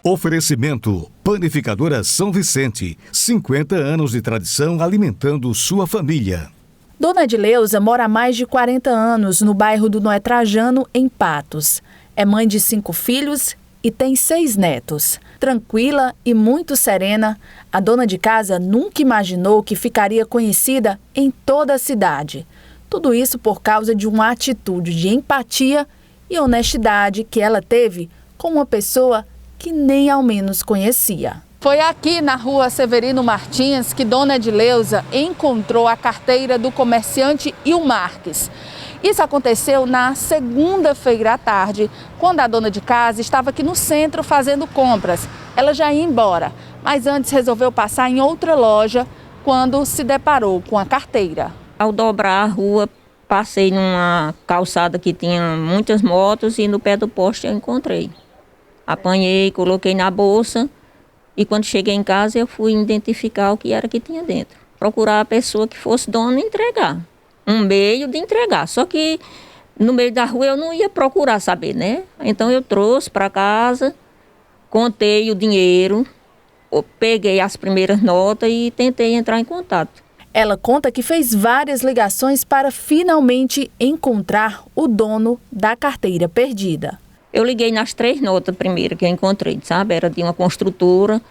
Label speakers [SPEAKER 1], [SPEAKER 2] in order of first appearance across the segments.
[SPEAKER 1] Oferecimento: Panificadora São Vicente, 50 anos de tradição alimentando sua família.
[SPEAKER 2] Dona Edileuza mora há mais de 40 anos no bairro do Noé Trajano, em Patos. É mãe de 5 filhos e tem 6 netos. Tranquila e muito serena, a dona de casa nunca imaginou que ficaria conhecida em toda a cidade. Tudo isso por causa de uma atitude de empatia e honestidade que ela teve com uma pessoa que nem ao menos conhecia. Foi aqui na rua Severino Martins que Dona Edileuza encontrou a carteira do comerciante Il Marques. Isso aconteceu na segunda-feira à tarde, quando a dona de casa estava aqui no centro fazendo compras. Ela já ia embora, mas antes resolveu passar em outra loja quando se deparou com a carteira.
[SPEAKER 3] Ao dobrar a rua, passei numa calçada que tinha muitas motos e no pé do poste eu encontrei. Apanhei, coloquei na bolsa e quando cheguei em casa eu fui identificar o que era que tinha dentro. Procurar a pessoa que fosse dona e entregar. Um meio de entregar, só que no meio da rua eu não ia procurar saber, né? Então eu trouxe para casa, contei o dinheiro, peguei as primeiras notas e tentei entrar em contato.
[SPEAKER 2] Ela conta que fez várias ligações para finalmente encontrar o dono da carteira perdida.
[SPEAKER 3] Eu liguei nas 3 notas primeiro que eu encontrei, sabe? Era de uma construtora.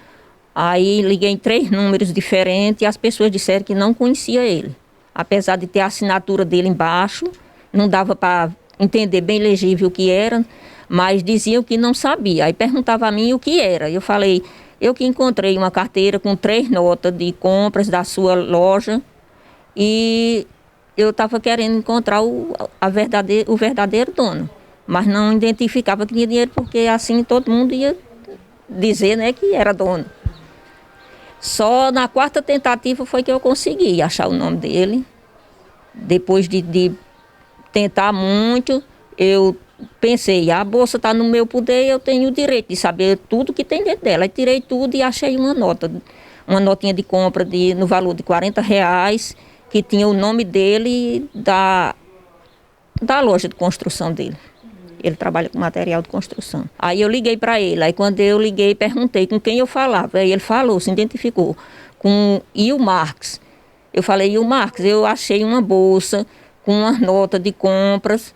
[SPEAKER 3] Aí liguei em 3 números diferentes e as pessoas disseram que não conhecia ele. Apesar de ter a assinatura dele embaixo, não dava para entender bem legível o que era, mas diziam que não sabia. Aí perguntava a mim o que era. Eu falei, eu que encontrei uma carteira com 3 notas de compras da sua loja e eu estava querendo encontrar o verdadeiro dono. Mas não identificava que tinha dinheiro, porque assim todo mundo ia dizer, né, que era dono. Só na 4ª tentativa foi que eu consegui achar o nome dele. Depois de tentar muito, eu pensei, a bolsa está no meu poder, eu tenho o direito de saber tudo que tem dentro dela. Aí tirei tudo e achei uma notinha de compra no valor de R$40, que tinha o nome dele e da loja de construção dele. Ele trabalha com material de construção. Aí eu liguei para ele. Aí quando eu liguei, perguntei com quem eu falava. Aí ele falou, se identificou com Il Marques. Eu falei, Il Marques, eu achei uma bolsa com uma nota de compras.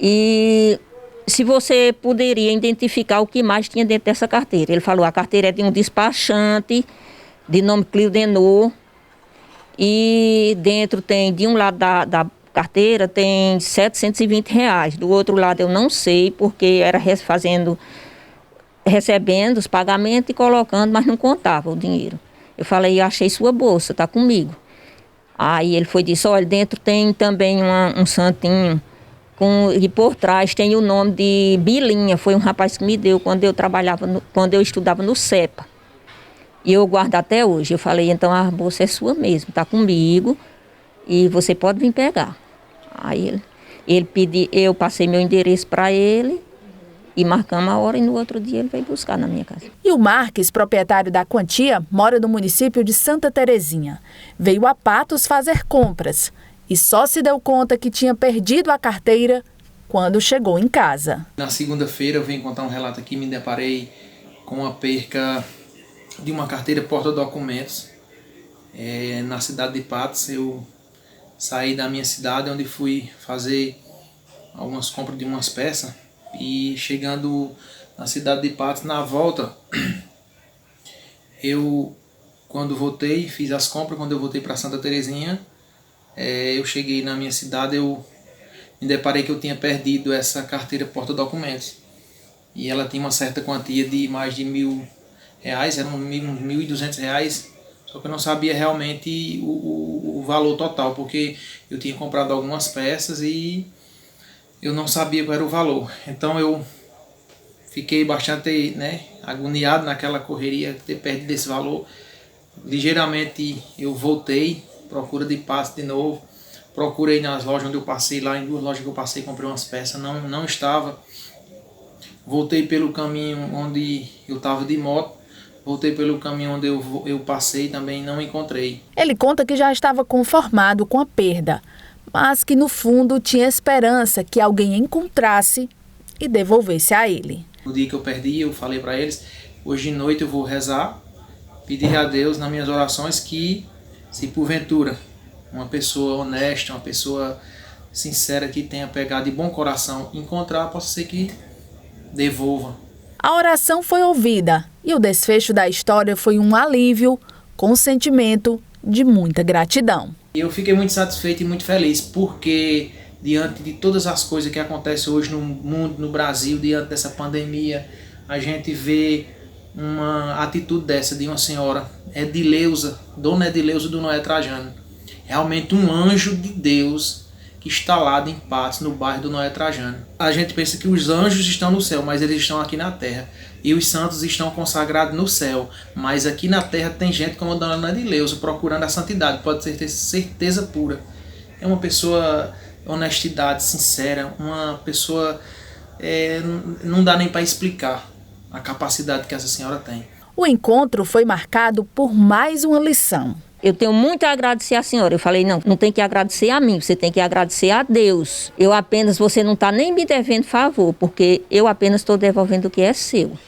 [SPEAKER 3] E se você poderia identificar o que mais tinha dentro dessa carteira. Ele falou, a carteira é de um despachante, de nome Cliodenor. E dentro tem, de um lado da carteira tem R$720, do outro lado eu não sei, porque era recebendo os pagamentos e colocando, mas não contava o dinheiro. Eu falei, eu achei sua bolsa, tá comigo. Aí ele disse, olha, dentro tem também um santinho, e por trás tem o nome de Bilinha, foi um rapaz que me deu quando eu estudava no CEPA. E eu guardo até hoje. Eu falei, então a bolsa é sua mesmo, tá comigo. E você pode vir pegar. Aí ele pediu, eu passei meu endereço para ele e marcamos a hora e no outro dia ele veio buscar na minha casa.
[SPEAKER 2] E o Marques, proprietário da quantia, mora no município de Santa Terezinha. Veio a Patos fazer compras e só se deu conta que tinha perdido a carteira quando chegou em casa.
[SPEAKER 4] Na segunda-feira eu vim contar um relato aqui, me deparei com a perca de uma carteira porta-documentos. Na cidade de Patos, eu saí da minha cidade, onde fui fazer algumas compras de umas peças. E chegando na cidade de Patos, na volta, quando voltei, fiz as compras. Quando eu voltei para Santa Terezinha, eu cheguei na minha cidade, eu me deparei que eu tinha perdido essa carteira porta-documentos. E ela tinha uma certa quantia de mais de R$1.000, eram uns R$1.200. Só que eu não sabia realmente o valor total, porque eu tinha comprado algumas peças e eu não sabia qual era o valor. Então eu fiquei bastante, agoniado naquela correria, ter perdido esse valor. Ligeiramente eu voltei, procura de passe de novo. Procurei nas lojas onde eu passei, lá em 2 lojas que eu passei, comprei umas peças, não estava. Voltei pelo caminho onde eu estava de moto. Voltei pelo caminho onde eu passei, também não encontrei.
[SPEAKER 2] Ele conta que já estava conformado com a perda, mas que no fundo tinha esperança que alguém encontrasse e devolvesse a ele.
[SPEAKER 4] No dia que eu perdi, eu falei para eles Hoje de noite eu vou rezar, pedir a Deus nas minhas orações que, se porventura uma pessoa honesta, uma pessoa sincera que tenha pegado de bom coração encontrar, possa ser que devolva.
[SPEAKER 2] A oração foi ouvida e o desfecho da história foi um alívio com sentimento de muita gratidão.
[SPEAKER 4] Eu fiquei muito satisfeito e muito feliz porque diante de todas as coisas que acontecem hoje no mundo, no Brasil, diante dessa pandemia, a gente vê uma atitude dessa de uma senhora, Edileuza, Dona Edileuza do Noé Trajano. Realmente um anjo de Deus que está lá em Patos, no bairro do Noé Trajano. A gente pensa que os anjos estão no céu, mas eles estão aqui na terra. E os santos estão consagrados no céu, mas aqui na terra tem gente como a Dona Edileuza procurando a santidade, pode ter certeza pura. É uma pessoa, honestidade, sincera, uma pessoa, não dá nem para explicar a capacidade que essa senhora tem.
[SPEAKER 2] O encontro foi marcado por mais uma lição.
[SPEAKER 3] Eu tenho muito a agradecer à senhora. Eu falei, não tem que agradecer a mim, você tem que agradecer a Deus. Você não está nem me devendo favor, porque eu apenas estou devolvendo o que é seu.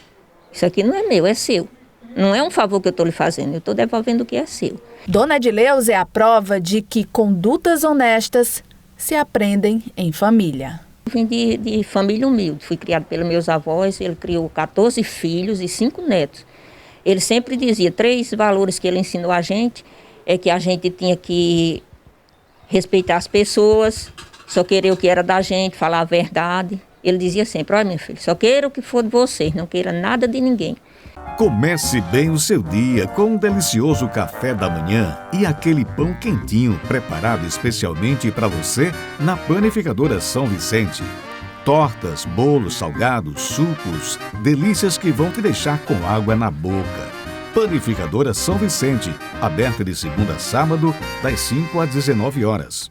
[SPEAKER 3] Isso aqui não é meu, é seu. Não é um favor que eu estou lhe fazendo, eu estou devolvendo o que é seu.
[SPEAKER 2] Dona Edileuza é a prova de que condutas honestas se aprendem em família.
[SPEAKER 3] Eu vim de família humilde, fui criado pelos meus avós, ele criou 14 filhos e 5 netos. Ele sempre dizia, 3 valores que ele ensinou a gente, é que a gente tinha que respeitar as pessoas, só querer o que era da gente, falar a verdade. Ele dizia sempre, olha, meu filho, só queira o que for de vocês, não queira nada de ninguém.
[SPEAKER 1] Comece bem o seu dia com um delicioso café da manhã e aquele pão quentinho preparado especialmente para você na Panificadora São Vicente. Tortas, bolos, salgados, sucos, delícias que vão te deixar com água na boca. Panificadora São Vicente, aberta de segunda a sábado, das 5 às 19 horas.